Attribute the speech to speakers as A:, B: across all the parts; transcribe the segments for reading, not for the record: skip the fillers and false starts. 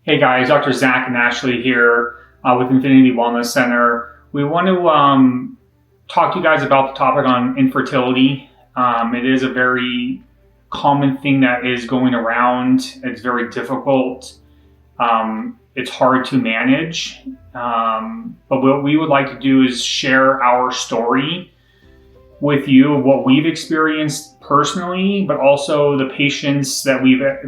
A: Hey guys, Dr. Zach and Ashley here with Infinity Wellness Center. We want to talk to you guys about the topic on infertility. It is a very common thing that is going around. It's very difficult. It's hard to manage. But what we would like to do is share our story with you, what we've experienced personally, but also the patients that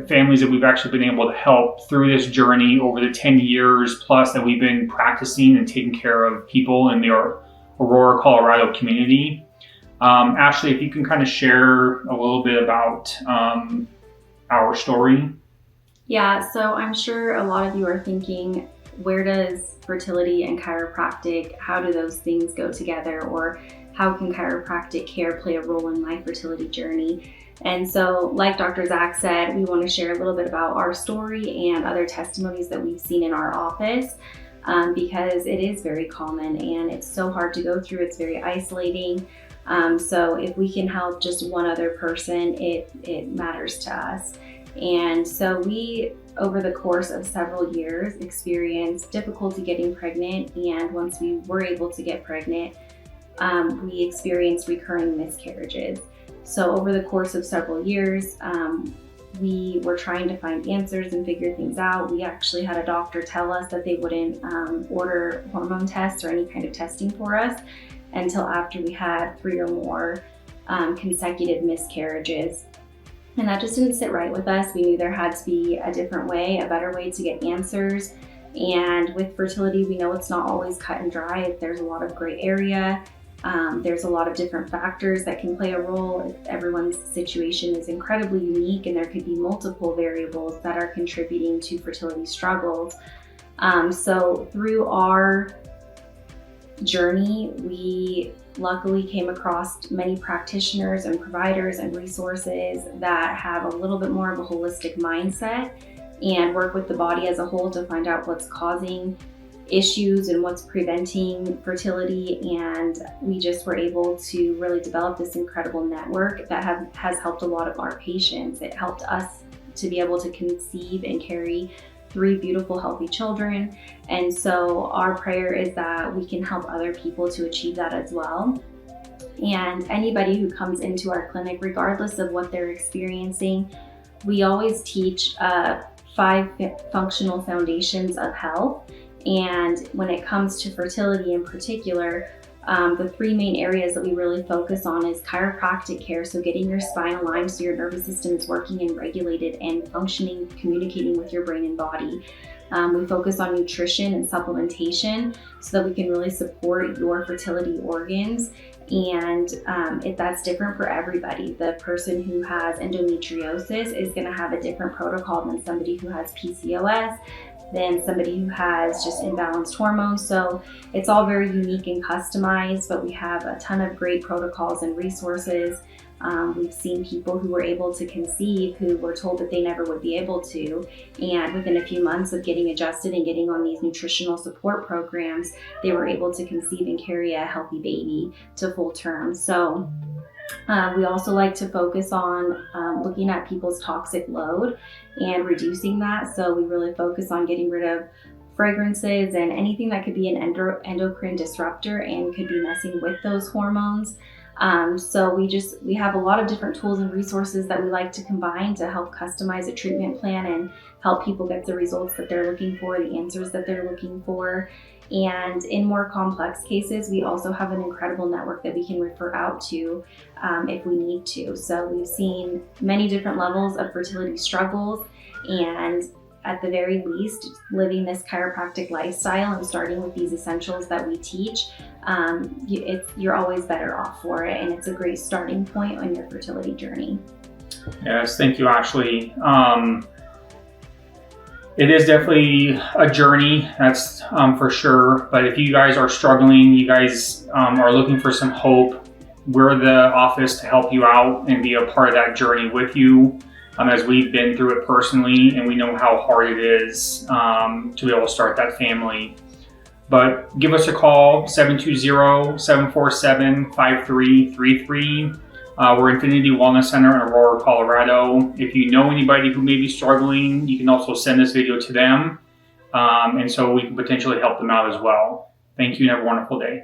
A: families that we've actually been able to help through this journey over the 10 years plus that we've been practicing and taking care of people in the Aurora, Colorado community. Ashley, if you can kind of share a little bit about our story.
B: Yeah, so I'm sure a lot of you are thinking, where does fertility and chiropractic, how do those things go together? Or how can chiropractic care play a role in my fertility journey? And so, like Dr. Zach said, we want to share a little bit about our story and other testimonies that we've seen in our office because it is very common and it's so hard to go through. It's very isolating. So if we can help just one other person, it matters to us. And so we, over the course of several years, experienced difficulty getting pregnant. And once we were able to get pregnant, we experienced recurring miscarriages. So over the course of several years, we were trying to find answers and figure things out. We actually had a doctor tell us that they wouldn't order hormone tests or any kind of testing for us until after we had 3 or more consecutive miscarriages. And that just didn't sit right with us. We knew there had to be a different way, a better way to get answers. And with fertility, we know it's not always cut and dry. There's a lot of gray area. There's a lot of different factors that can play a role. Everyone's situation is incredibly unique, and there could be multiple variables that are contributing to fertility struggles. So through our journey, we luckily came across many practitioners and providers and resources that have a little bit more of a holistic mindset and work with the body as a whole to find out what's causing issues and what's preventing fertility. And we just were able to really develop this incredible network that has helped a lot of our patients. It helped us to be able to conceive and carry 3 beautiful, healthy children. And so our prayer is that we can help other people to achieve that as well. And anybody who comes into our clinic, regardless of what they're experiencing, we always teach 5 functional foundations of health. And when it comes to fertility in particular, the 3 main areas that we really focus on is chiropractic care, so getting your spine aligned so your nervous system is working and regulated and functioning, communicating with your brain and body. We focus on nutrition and supplementation so that we can really support your fertility organs. And that's different for everybody. The person who has endometriosis is going to have a different protocol than somebody who has PCOS, than somebody who has just imbalanced hormones. So it's all very unique and customized, but we have a ton of great protocols and resources. We've seen people who were able to conceive who were told that they never would be able to, and within a few months of getting adjusted and getting on these nutritional support programs, they were able to conceive and carry a healthy baby to full term. So we also like to focus on looking at people's toxic load and reducing that. So we really focus on getting rid of fragrances and anything that could be an endocrine disruptor and could be messing with those hormones. So we have a lot of different tools and resources that we like to combine to help customize a treatment plan and help people get the results that they're looking for, the answers that they're looking for. And in more complex cases, we also have an incredible network that we can refer out to if we need to. So we've seen many different levels of fertility struggles, and at the very least, living this chiropractic lifestyle and starting with these essentials that we teach, you're always better off for it, and it's a great starting point on your fertility journey.
A: Yes, thank you, Ashley. It is definitely a journey, that's for sure. But if you guys are struggling, you guys are looking for some hope, we're the office to help you out and be a part of that journey with you, as we've been through it personally, and we know how hard it is to be able to start that family. But give us a call, 720-747-5333. We're Infinity Wellness Center in Aurora, Colorado. If you know anybody who may be struggling, you can also send this video to them. And so we can potentially help them out as well. Thank you and have a wonderful day.